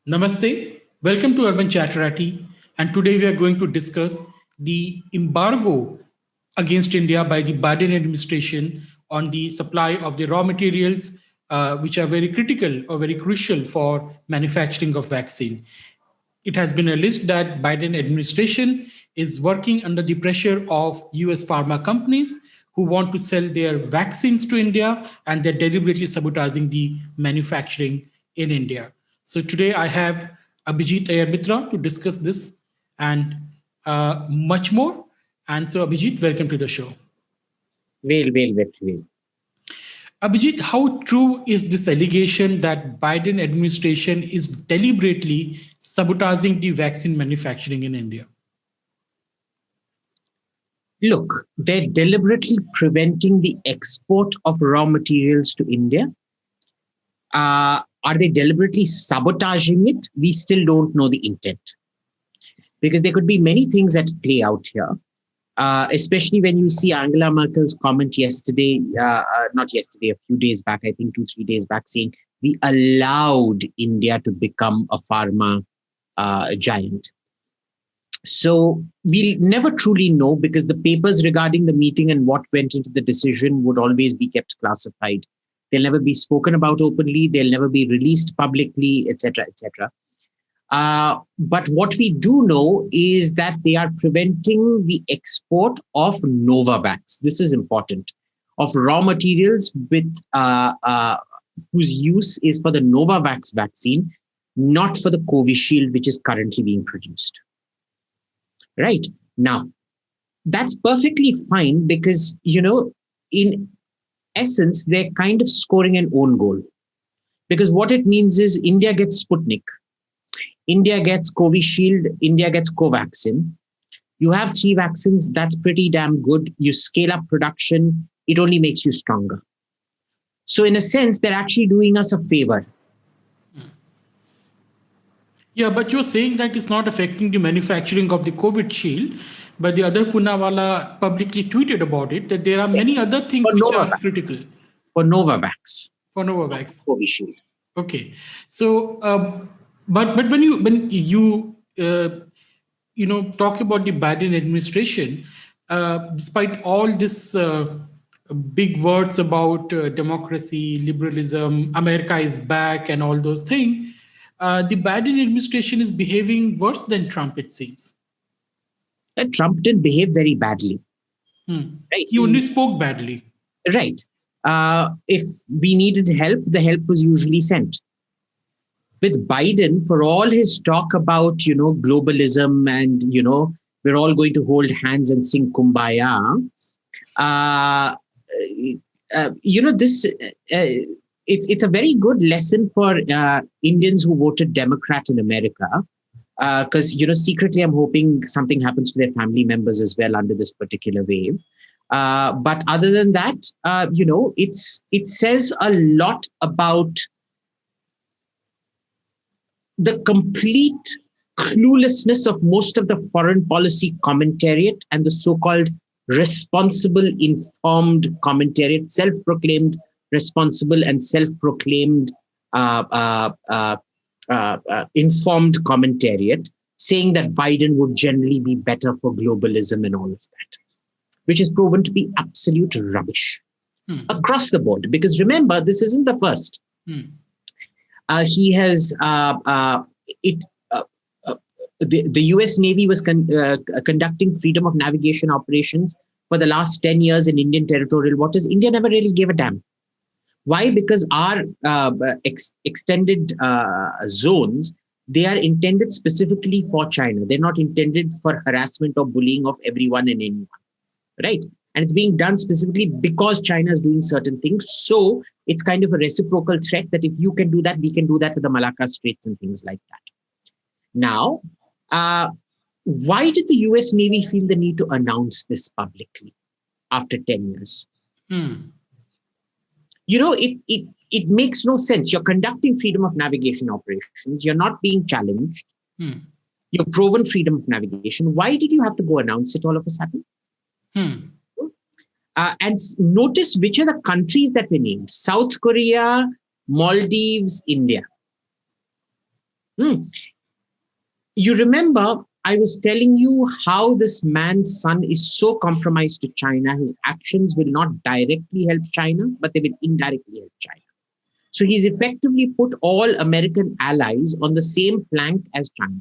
Namaste. Welcome to Urban Chatterati. And today we are going to discuss the embargo against India by the Biden administration on the supply of the raw materials, which are very critical or very crucial for manufacturing of vaccine. It has been alleged that Biden administration is working under the pressure of US pharma companies who want to sell their vaccines to India, and they're deliberately sabotaging the manufacturing in India. So today I have Abhijit Iyer-Mitra to discuss this and much more. And so Abhijit, welcome to the show. Well. Abhijit, how true is this allegation that Biden administration is deliberately sabotaging the vaccine manufacturing in India? Look, they're deliberately preventing the export of raw materials to India. Are they deliberately sabotaging it? We still don't know the intent. Because there could be many things that play out here, especially when you see Angela Merkel's comment yesterday, not yesterday, a few days back, I think 2-3 days back, saying we allowed India to become a pharma giant. So we'll never truly know because the papers regarding the meeting and what went into the decision would always be kept classified. They'll never be spoken about openly. They'll never be released publicly, etc., etc. But what we do know is that they are preventing the export of Novavax. This is important. Of raw materials with whose use is for the Novavax vaccine, not for the Covishield, which is currently being produced. Right. Now, that's perfectly fine because, in essence, they're kind of scoring an own goal. Because what it means is India gets Sputnik, India gets Covishield, India gets Covaxin. You have 3 vaccines, that's pretty damn good. You scale up production, it only makes you stronger. So in a sense, they're actually doing us a favor. Yeah, but you're saying that it's not affecting the manufacturing of the COVID shield, but the other Poonawalla publicly tweeted about it, that there are many other things which are critical. For Novavax. For Novavax. Covishield. Okay. So, but when you talk about the Biden administration, despite all this big words about democracy, liberalism, America is back, and all those things, the Biden administration is behaving worse than Trump, it seems. Trump didn't behave very badly. Right? He only spoke badly. Right. If we needed help, the help was usually sent. With Biden, for all his talk about, globalism and, we're all going to hold hands and sing Kumbaya, it's a very good lesson for Indians who voted Democrat in America. Because, secretly, I'm hoping something happens to their family members as well under this particular wave. But other than that, it says a lot about the complete cluelessness of most of the foreign policy commentariat and the so-called responsible, informed commentariat, self-proclaimed responsible and self-proclaimed informed commentariat, saying that Biden would generally be better for globalism and all of that, which is proven to be absolute rubbish across the board. Because remember, this isn't the first. He has the US Navy was conducting freedom of navigation operations for the last 10 years in Indian territorial waters. India never really gave a damn. Why? Because our extended zones, they are intended specifically for China. They're not intended for harassment or bullying of everyone and anyone, right? And it's being done specifically because China is doing certain things. So it's kind of a reciprocal threat that if you can do that, we can do that with the Malacca Straits and things like that. Now, why did the US Navy feel the need to announce this publicly after 10 years? It makes no sense. You're conducting freedom of navigation operations. You're not being challenged. You've proven freedom of navigation. Why did you have to go announce it all of a sudden? And notice which are the countries that were named: South Korea, Maldives, India. Hmm. You remember, I was telling you how this man's son is so compromised to China. His actions will not directly help China, but they will indirectly help China. So he's effectively put all American allies on the same plank as China.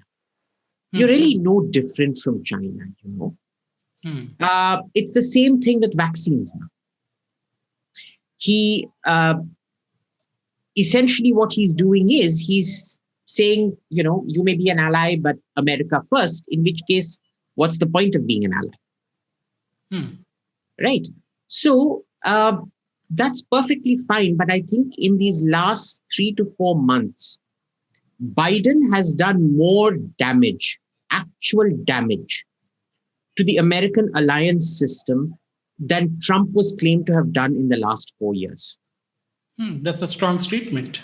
You're Hmm. really no different from China, you know. Hmm. It's the same thing with vaccines now. He essentially what he's doing is he's saying, you know, you may be an ally, but America first, in which case, what's the point of being an ally? Hmm. Right. So that's perfectly fine. But I think in these last 3 to 4 months, Biden has done more damage, actual damage to the American alliance system than Trump was claimed to have done in the last 4 years. That's a strong statement.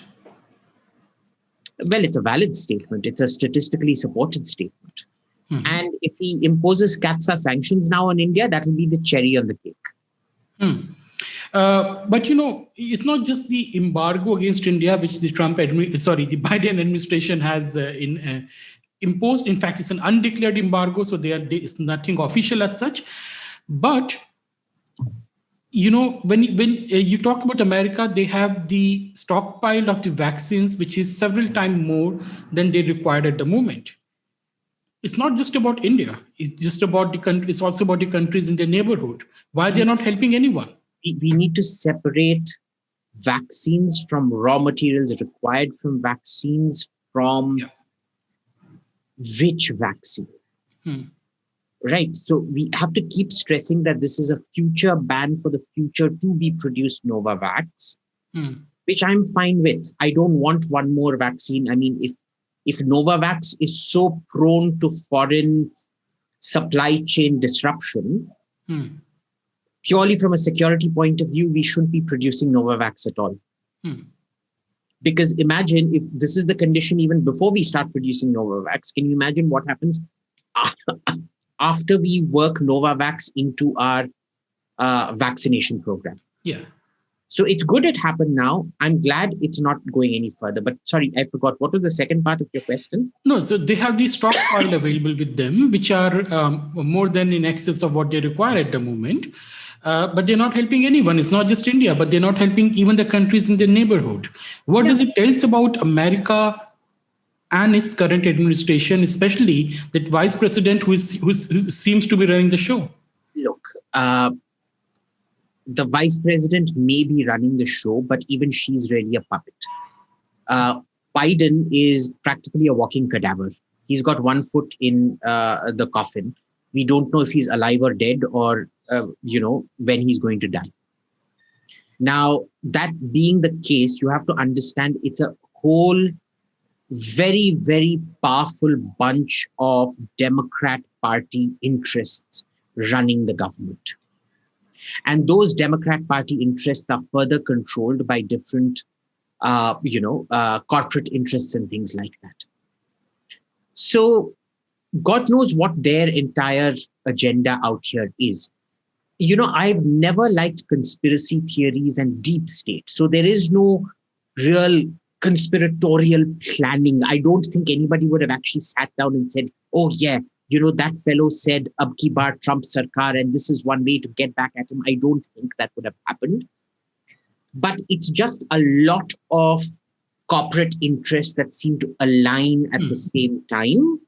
Well, it's a valid statement. It's a statistically supported statement. Hmm. And if he imposes CATSA sanctions now on India, that will be the cherry on the cake. But it's not just the embargo against India, which the the Biden administration has imposed. In fact, it's an undeclared embargo, so it's nothing official as such. But when you talk about America, they have the stockpile of the vaccines, which is several times more than they required at the moment. It's not just about India. It's just about the country. It's also about the countries in their neighborhood. Why they're not helping anyone? We need to separate vaccines from raw materials required from vaccines from which vaccine. Right. So we have to keep stressing that this is a future ban for the future to be produced Novavax, which I'm fine with. I don't want one more vaccine. I mean, if Novavax is so prone to foreign supply chain disruption, purely from a security point of view, we shouldn't be producing Novavax at all. Because imagine if this is the condition even before we start producing Novavax, can you imagine what happens after we work Novavax into our vaccination program? Yeah. So it's good it happened now. I'm glad it's not going any further. But sorry, I forgot. What was the second part of your question? No, so they have the stockpile available with them, which are more than in excess of what they require at the moment. But they're not helping anyone. It's not just India, but they're not helping even the countries in their neighborhood. What does it tell us about America and its current administration, especially that vice president who seems to be running the show? Look, the vice president may be running the show, but even she's really a puppet. Biden is practically a walking cadaver. He's got one foot in the coffin. We don't know if he's alive or dead or, when he's going to die. Now, that being the case, you have to understand it's a whole very, very powerful bunch of Democrat Party interests running the government. And those Democrat Party interests are further controlled by different, corporate interests and things like that. So God knows what their entire agenda out here is. I've never liked conspiracy theories and deep state. So there is no real conspiratorial planning. I don't think anybody would have actually sat down and said, oh, yeah, that fellow said, Ab ki baar Trump Sarkar, and this is one way to get back at him. I don't think that would have happened. But it's just a lot of corporate interests that seem to align at the same time.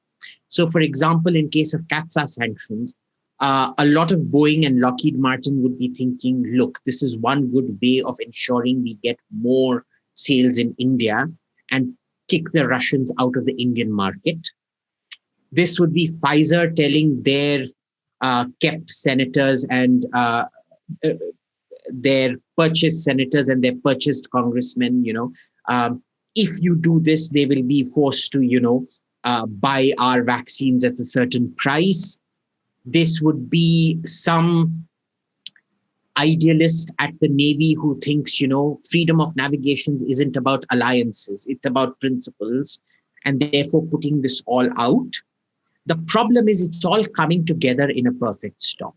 So, for example, in case of CATSA sanctions, a lot of Boeing and Lockheed Martin would be thinking, look, this is one good way of ensuring we get more sales in India and kick the Russians out of the Indian market. This would be Pfizer telling their kept senators and their purchased senators and their purchased congressmen, if you do this, they will be forced to, buy our vaccines at a certain price. This would be some idealist at the Navy who thinks, freedom of navigation isn't about alliances, it's about principles, and therefore putting this all out. The problem is it's all coming together in a perfect storm.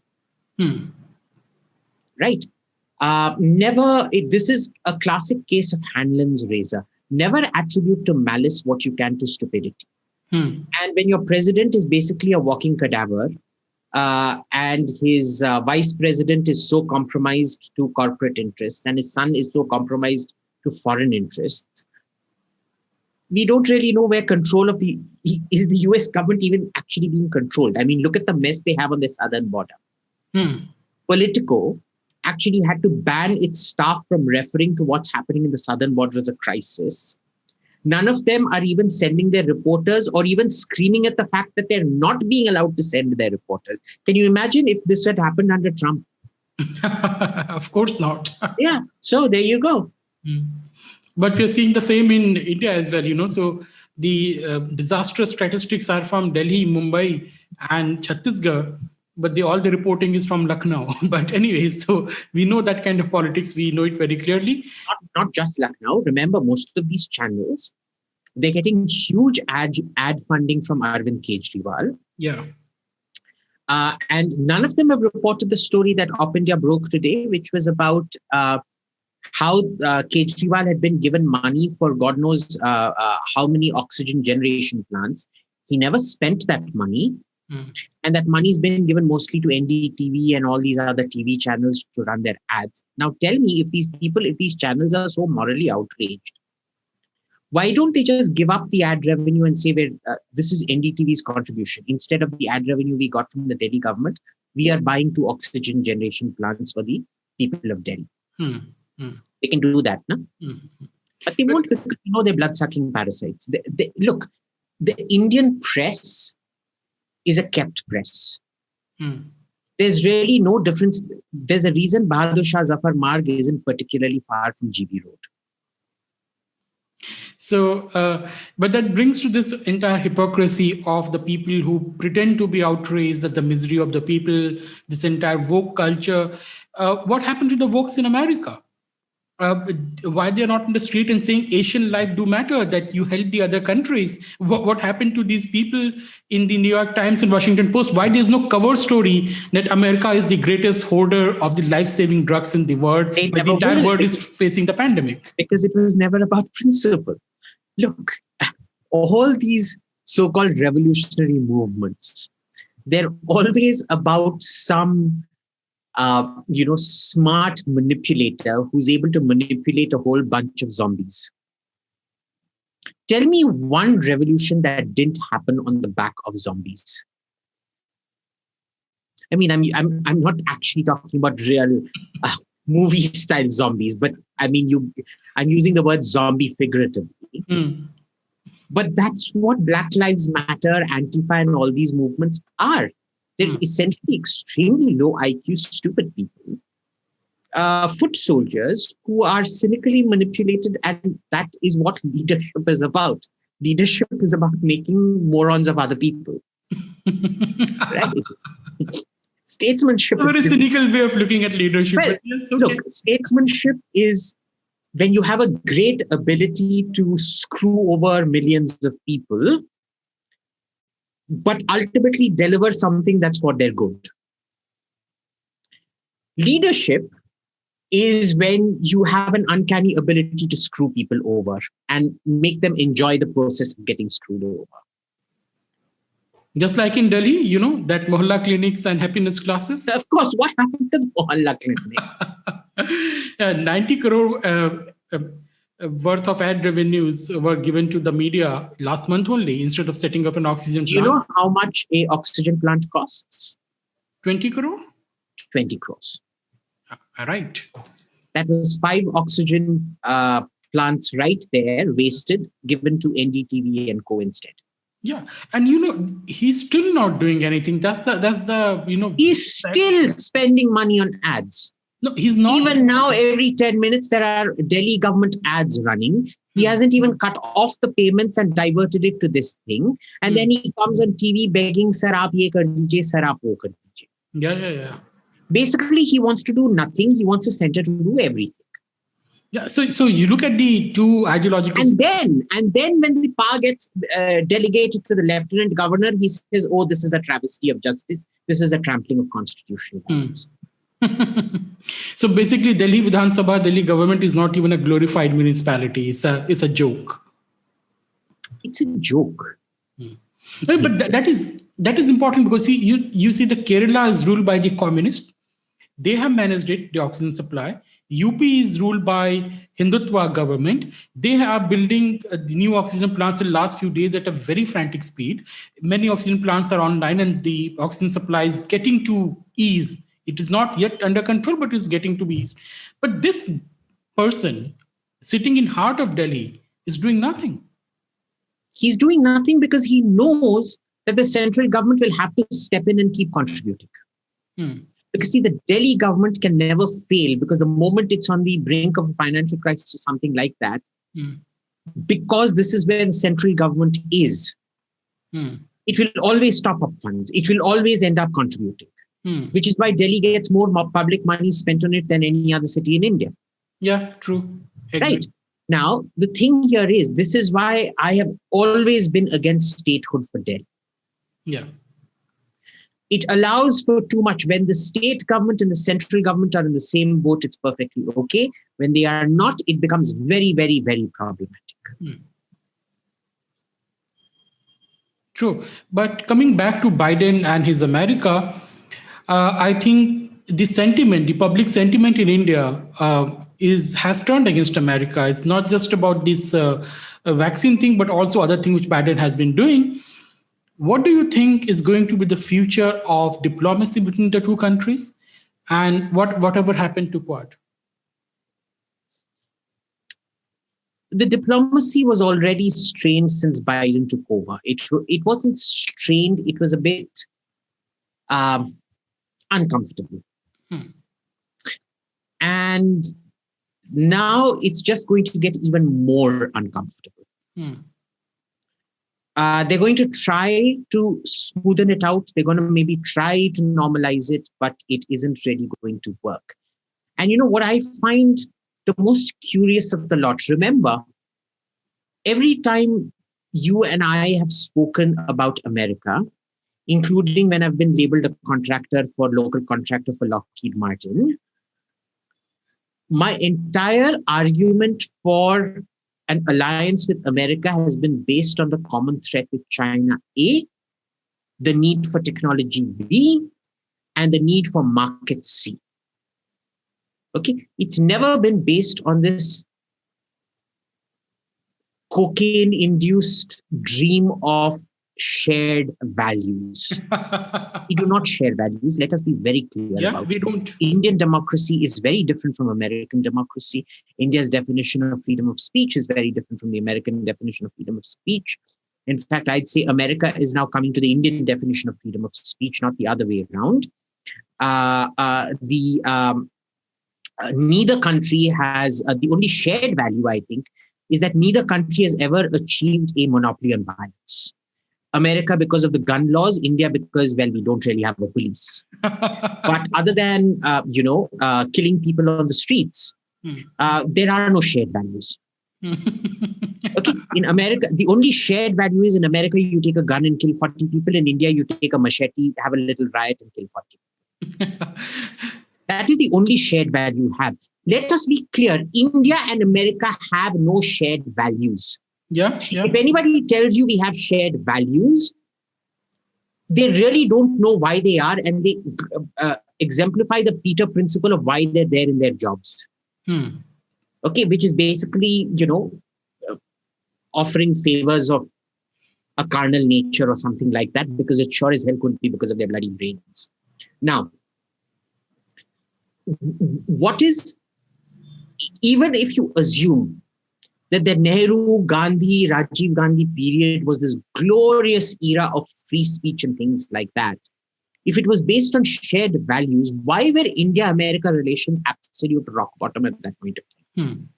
Right? This is a classic case of Hanlon's razor. Never attribute to malice what you can to stupidity. Hmm. And when your president is basically a walking cadaver, and his vice president is so compromised to corporate interests, and his son is so compromised to foreign interests, we don't really know where control of is the US government even actually being controlled. I mean, look at the mess they have on the southern border. Hmm. Politico actually had to ban its staff from referring to what's happening in the southern border as a crisis. None of them are even sending their reporters or even screaming at the fact that they're not being allowed to send their reporters. Can you imagine if this had happened under Trump? Of course not. Yeah. So there you go. But we're seeing the same in India as well, So the disaster statistics are from Delhi, Mumbai, and Chhattisgarh, but all the reporting is from Lucknow. But anyways, so we know that kind of politics. We know it very clearly. Not just Lucknow. Remember, most of these channels, they're getting huge ad funding from Arvind Kejriwal. Yeah. And none of them have reported the story that Op India broke today, which was about how Kejriwal had been given money for God knows how many oxygen generation plants. He never spent that money. And that money's been given mostly to NDTV and all these other TV channels to run their ads. Now tell me, if these channels are so morally outraged, why don't they just give up the ad revenue and say, this is NDTV's contribution? Instead of the ad revenue we got from the Delhi government, we are buying 2 oxygen generation plants for the people of Delhi. They can do that, no? But they won't, because they're blood-sucking parasites. Look, the Indian press is a kept press. There's really no difference. There's a reason Bahadur Shah Zafar Marg isn't particularly far from GB Road. So, but that brings to this entire hypocrisy of the people who pretend to be outraged at the misery of the people, this entire woke culture. What happened to the wokes in America? Why they're not in the street and saying Asian life do matter, that you help the other countries? What happened to these people in the New York Times and Washington Post? Why there's no cover story that America is the greatest hoarder of the life-saving drugs in the world, but the entire world is facing the pandemic? Because it was never about principle. Look, all these so-called revolutionary movements, they're always about some smart manipulator who's able to manipulate a whole bunch of zombies. Tell me one revolution that didn't happen on the back of zombies. I mean, I'm not actually talking about real movie style zombies, but I mean, I'm using the word zombie figuratively. But that's what Black Lives Matter, Antifa, and all these movements are. They're essentially extremely low IQ, stupid people, foot soldiers who are cynically manipulated, and that is what leadership is about. Leadership is about making morons of other people. Right? Statesmanship. A very cynical way of looking at leadership. Well, yes, okay. Look, statesmanship is when you have a great ability to screw over millions of people, but ultimately deliver something that's for their good. Leadership is when you have an uncanny ability to screw people over and make them enjoy the process of getting screwed over. Just like in Delhi, that Mohalla clinics and happiness classes. Of course, what happened to the Mohalla clinics? 90 crore worth of ad revenues were given to the media last month only, instead of setting up an oxygen plant. Do you know how much a oxygen plant costs? 20 crore? 20 crores. Right. That was 5 oxygen plants right there, wasted, given to NDTV and co instead. Yeah. And he's still not doing anything. That's the He's still spending money on ads. No, he's not. Even now, every 10 minutes, there are Delhi government ads running. He hasn't even cut off the payments and diverted it to this thing. And then he comes on TV begging, sir, aap ye kar dijiye, sir, aap wo kar dijiye. Yeah. Basically, he wants to do nothing. He wants the center to do everything. Yeah. So you look at the two ideological. And then when the power gets delegated to the lieutenant governor, he says, oh, this is a travesty of justice. This is a trampling of constitutional values. So basically, Delhi Vidhan Sabha, Delhi government is not even a glorified municipality. It's a joke. It's a joke. But that is important because you see the Kerala is ruled by the communists. They have managed it, the oxygen supply. UP is ruled by Hindutva government. They are building the new oxygen plants the last few days at a very frantic speed. Many oxygen plants are online and the oxygen supply is getting to ease. It is not yet under control, but it's getting to ease. But this person sitting in heart of Delhi is doing nothing. He's doing nothing because he knows that the central government will have to step in and keep contributing. Because see, the Delhi government can never fail because the moment it's on the brink of a financial crisis or something like that, because this is where the central government is, it will always top up funds. It will always end up contributing, which is why Delhi gets more public money spent on it than any other city in India. Yeah, true. Right. Now, the thing here is, this is why I have always been against statehood for Delhi. Yeah. It allows for too much. When the state government and the central government are in the same boat, it's perfectly okay. When they are not, it becomes very, very, very problematic. True. But coming back to Biden and his America, I think the public sentiment in India has turned against America. It's not just about this vaccine thing, but also other thing which Biden has been doing. What do you think is going to be the future of diplomacy between the two countries, and whatever happened to Quad? The diplomacy was already strained since Biden took over. It wasn't strained. It was a bit uncomfortable. And now it's just going to get even more uncomfortable. They're going to try to smoothen it out. They're going to maybe try to normalize it, but it isn't really going to work. And you know what I find the most curious of the lot? Remember, every time you and I have spoken about America, including when I've been labeled a local contractor for Lockheed Martin, my entire argument for an alliance with America has been based on the common threat with China, A, the need for technology, B, and the need for market, C. Okay, it's never been based on this cocaine-induced dream of shared values. We do not share values. Let us be very clear about we it. don't. Indian democracy is very different from American democracy. India's definition of freedom of speech is very different from the American definition of freedom of speech. In fact, I'd say America is now coming to the Indian definition of freedom of speech, not the other way around. Neither country has, the only shared value, I think, is that neither country has ever achieved a monopoly on violence. America because of the gun laws, India because, well, we don't really have a police. But other than, killing people on the streets, there are no shared values. Okay, in America, the only shared value is in America, you take a gun and kill 40 people. In India, you take a machete, have a little riot and kill 40 people. That is the only shared value you have. Let us be clear, India and America have no shared values. Yeah. If anybody tells you we have shared values, they really don't know why they are, and they exemplify the Peter principle of why they're there in their jobs. Okay, which is basically, offering favors of a carnal nature or something like that, because it sure as hell couldn't be because of their bloody brains. Now, even if you assume that the Nehru, Gandhi, Rajiv Gandhi period was this glorious era of free speech and things like that, if it was based on shared values, why were India-America relations absolute rock bottom at that point of time?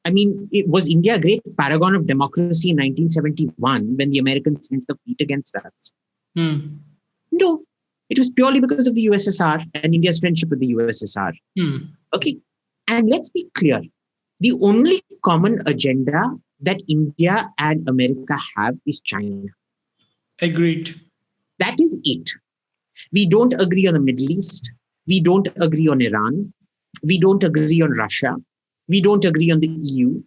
I mean, was India a great paragon of democracy in 1971 when the Americans sent the fleet against us? No, it was purely because of the USSR and India's friendship with the USSR. Okay, and let's be clear. The only common agenda that India and America have is China. Agreed. That is it. We don't agree on the Middle East. We don't agree on Iran. We don't agree on Russia. We don't agree on the EU.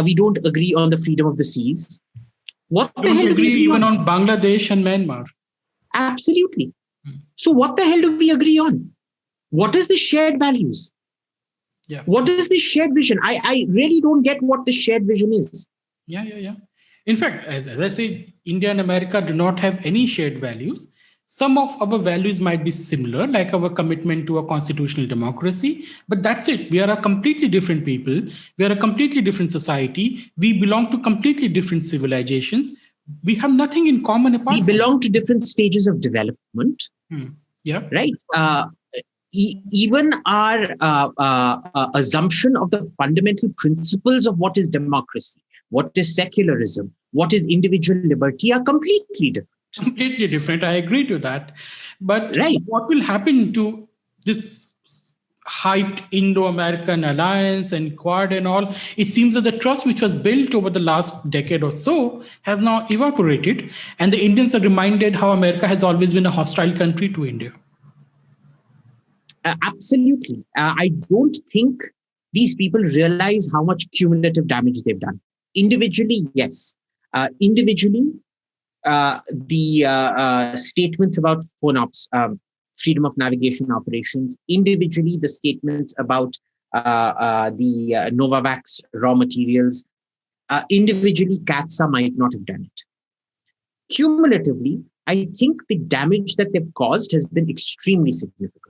We don't agree on the freedom of the seas. What the Don't hell do we agree agree even on? on Bangladesh and Myanmar. Absolutely. Hmm. So what the hell do we agree on? What is the shared values? Yeah. What is the shared vision? I really don't get what the shared vision is. Yeah. In fact, as I say, India and America do not have any shared values. Some of our values might be similar, like our commitment to a constitutional democracy, but that's it. We are a completely different people. We are a completely different society. We belong to completely different civilizations. We have nothing in common We apart from. belong to different stages of development, Hmm. Yeah. right? Even our assumption of the fundamental principles of what is democracy, what is secularism, what is individual liberty are completely different. Completely different. I agree to that. But Right. what will happen to this hyped Indo-American alliance and Quad and all? It seems that the trust which was built over the last decade or so has now evaporated, and the Indians are reminded how America has always been a hostile country to India. Absolutely. I don't think these people realize how much cumulative damage they've done. Individually, yes. Individually, the statements about phone ops, freedom of navigation operations, individually, the statements about the Novavax raw materials, individually, CATSA might not have done it. Cumulatively, I think the damage that they've caused has been extremely significant.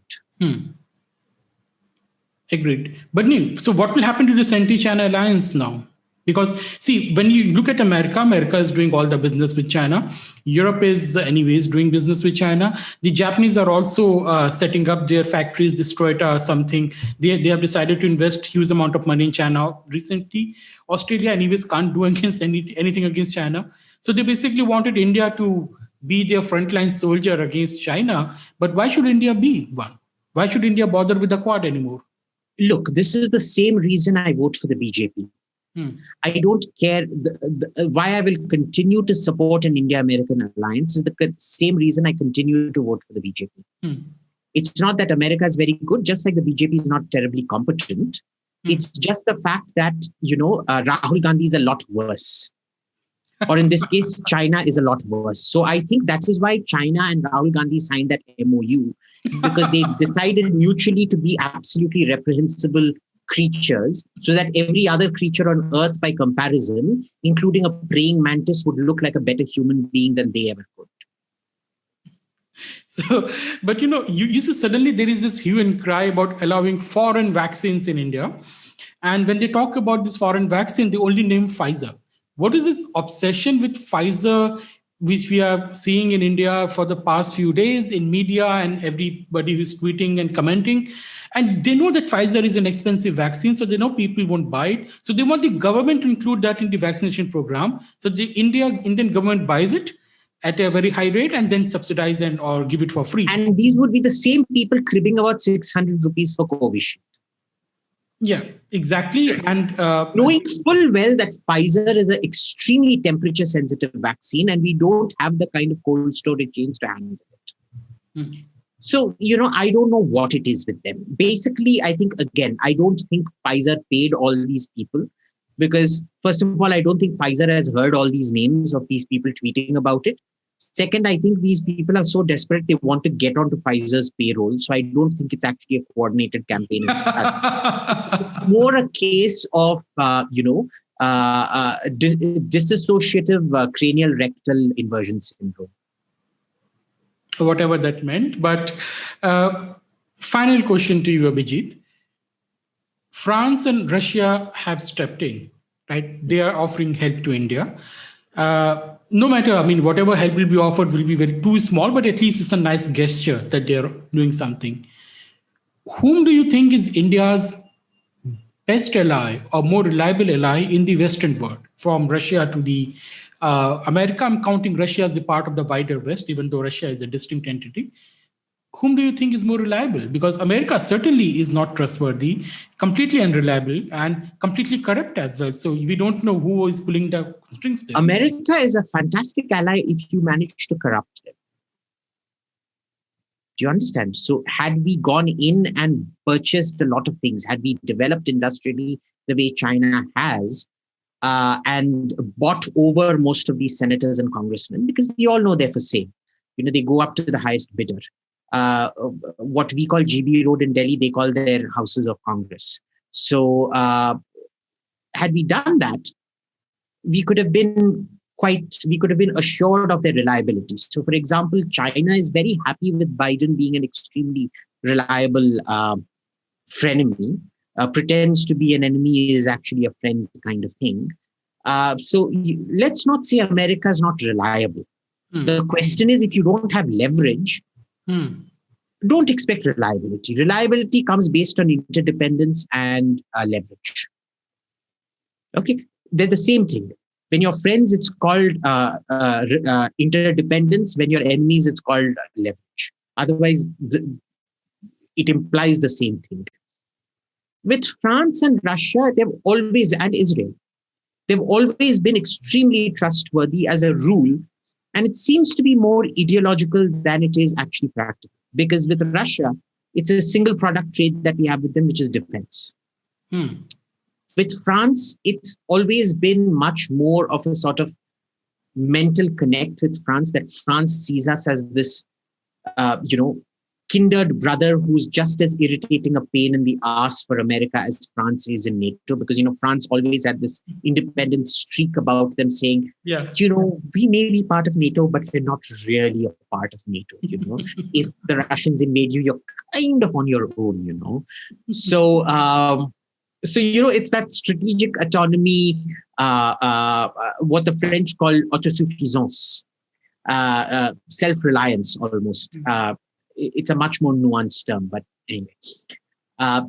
Agreed. But Neil, so what will happen to this anti-China alliance now? Because see, when you look at America, America is doing all the business with China. Europe is anyways doing business with China. The Japanese are also setting up their factories, Detroit or something. They have decided to invest huge amount of money in China recently. Australia anyways can't do against anything against China. So they basically wanted India to be their frontline soldier against China. But why should India be one? Why should India bother with the Quad anymore? Look, this is the same reason I vote for the BJP. I don't care. Why I will continue to support an India-American alliance is the same reason I continue to vote for the BJP. It's not that America is very good, just like the BJP is not terribly competent. It's just the fact that, Rahul Gandhi is a lot worse. Or in this case, China is a lot worse. So I think that is why China and Rahul Gandhi signed that MOU, because they decided mutually to be absolutely reprehensible creatures, so that every other creature on earth, by comparison, including a praying mantis, would look like a better human being than they ever could. So, but you see, suddenly there is this hue and cry about allowing foreign vaccines in India. And when they talk about this foreign vaccine, they only name Pfizer. What is this obsession with Pfizer, which we are seeing in India for the past few days in media and everybody who's tweeting and commenting? And they know that Pfizer is an expensive vaccine, so they know people won't buy it. So they want the government to include that in the vaccination program. So the Indian government buys it at a very high rate and then subsidize or give it for free. And these would be the same people cribbing about 600 rupees for Covishield. Yeah, exactly. And knowing full well that Pfizer is an extremely temperature sensitive vaccine and we don't have the kind of cold storage chains to handle it. So, I don't know what it is with them. Basically, I think, again, I don't think Pfizer paid all these people because, first of all, I don't think Pfizer has heard all these names of these people tweeting about it. Second, I think these people are so desperate, they want to get onto Pfizer's payroll. So I don't think it's actually a coordinated campaign. It's more a case of, dissociative cranial rectal inversion syndrome. Whatever that meant. But final question to you, Abhijit. France and Russia have stepped in, right? They are offering help to India. No matter, whatever help will be offered will be very too small, but at least it's a nice gesture that they're doing something. Whom do you think is India's best ally or more reliable ally in the Western world, from Russia to the America? I'm counting Russia as the part of the wider West, even though Russia is a distinct entity. Whom do you think is more reliable? Because America certainly is not trustworthy, completely unreliable, and completely corrupt as well. So we don't know who is pulling the strings there. America is a fantastic ally if you manage to corrupt them. Do you understand? So had we gone in and purchased a lot of things, had we developed industrially the way China has, and bought over most of these senators and congressmen, because we all know they're for sale. They go up to the highest bidder. What we call GB Road in Delhi, they call their houses of Congress. So had we done that, we could have been assured of their reliability. So, for example, China is very happy with Biden being an extremely reliable frenemy. Pretends to be an enemy is actually a friend kind of thing. Let's not say America is not reliable. The question is, if you don't have leverage, don't expect reliability. Reliability comes based on interdependence and leverage. Okay, they're the same thing. When you're friends, it's called interdependence. When you're enemies, it's called leverage. Otherwise, it implies the same thing. With France and Russia, and Israel, they've always been extremely trustworthy as a rule. And it seems to be more ideological than it is actually practical. Because with Russia, it's a single product trade that we have with them, which is defense. With France, it's always been much more of a sort of mental connect with France, that France sees us as this, kindred brother who's just as irritating a pain in the ass for America as France is in NATO. Because, France always had this independent streak about them saying, we may be part of NATO, but we're not really a part of NATO. If the Russians invade you, you're kind of on your own, So, it's that strategic autonomy, what the French call autosuffisance, self-reliance almost. It's a much more nuanced term, but anyway.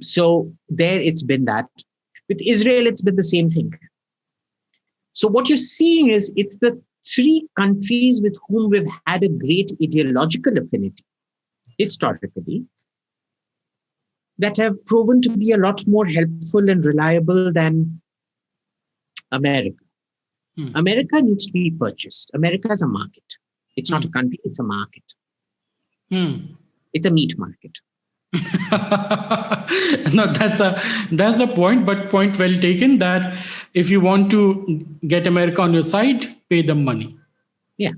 So there it's been that. With Israel, it's been the same thing. So what you're seeing is it's the three countries with whom we've had a great ideological affinity historically that have proven to be a lot more helpful and reliable than America. America needs to be purchased. America is a market. It's not a country, it's a market. It's a meat market. No, that's the point, but point well taken, that if you want to get America on your side, pay them money. Yeah.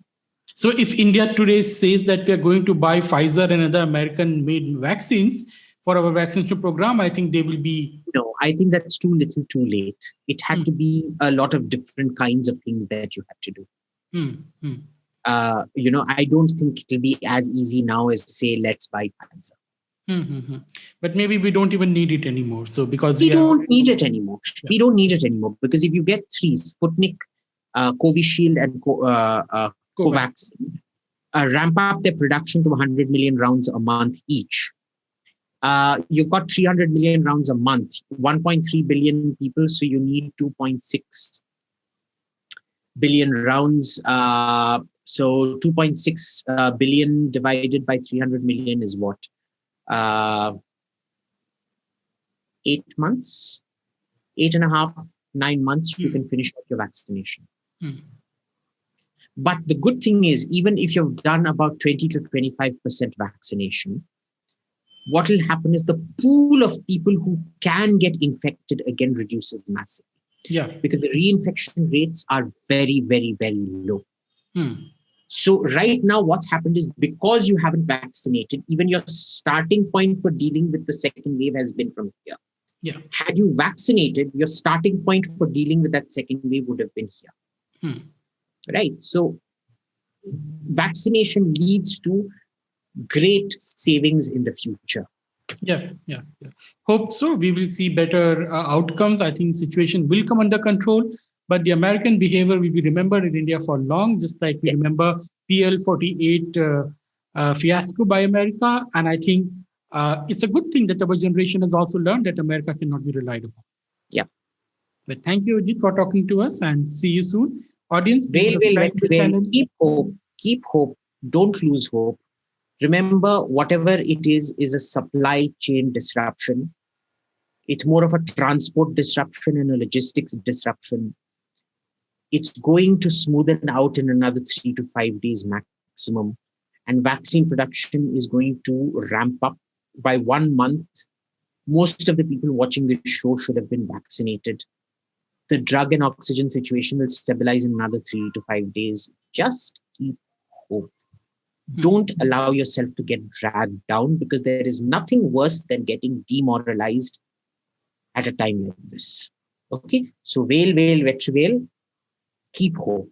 So if India today says that we are going to buy Pfizer and other American-made vaccines for our vaccination program, I think they will be... No, I think that's too little too late. It had to be a lot of different kinds of things that you had to do. I don't think it'll be as easy now as say, let's buy Pfizer. But maybe we don't even need it anymore. So because we don't need it anymore. Yeah. We don't need it anymore because if you get three, Sputnik, Covishield and Covax, ramp up their production to 100 million rounds a month each. You've got 300 million rounds a month, 1.3 billion people. So you need 2.6 billion rounds. So 2.6 billion divided by 300 million is what? 8 months, 8.5, 9 months, you can finish off your vaccination. But the good thing is, even if you've done about 20 to 25% vaccination, what will happen is the pool of people who can get infected again reduces massively. Yeah. Because the reinfection rates are very, very, very low. So right now, what's happened is because you haven't vaccinated, even your starting point for dealing with the second wave has been from here. Yeah. Had you vaccinated, your starting point for dealing with that second wave would have been here. Right. So vaccination leads to great savings in the future. Yeah. Hope so. We will see better outcomes. I think situation will come under control. But the American behavior will be remembered in India for long, just like we remember PL-48 fiasco by America. And I think it's a good thing that our generation has also learned that America cannot be relied upon. Yeah. But thank you, Abhijit, for talking to us, and see you soon. Audience, please subscribe to the channel. Keep hope. Don't lose hope. Remember, whatever it is a supply chain disruption. It's more of a transport disruption and a logistics disruption. It's going to smoothen out in another 3 to 5 days maximum. and vaccine production is going to ramp up. By 1 month, most of the people watching this show should have been vaccinated. The drug and oxygen situation will stabilize in another 3 to 5 days. Just keep hope. Don't allow yourself to get dragged down, because there is nothing worse than getting demoralized at a time like this. Okay, so veil, vetriveil, keep hope.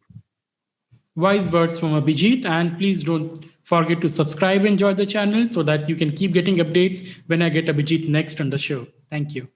Wise words from Abhijit, and please don't forget to subscribe and join the channel so that you can keep getting updates when I get Abhijit next on the show. Thank you.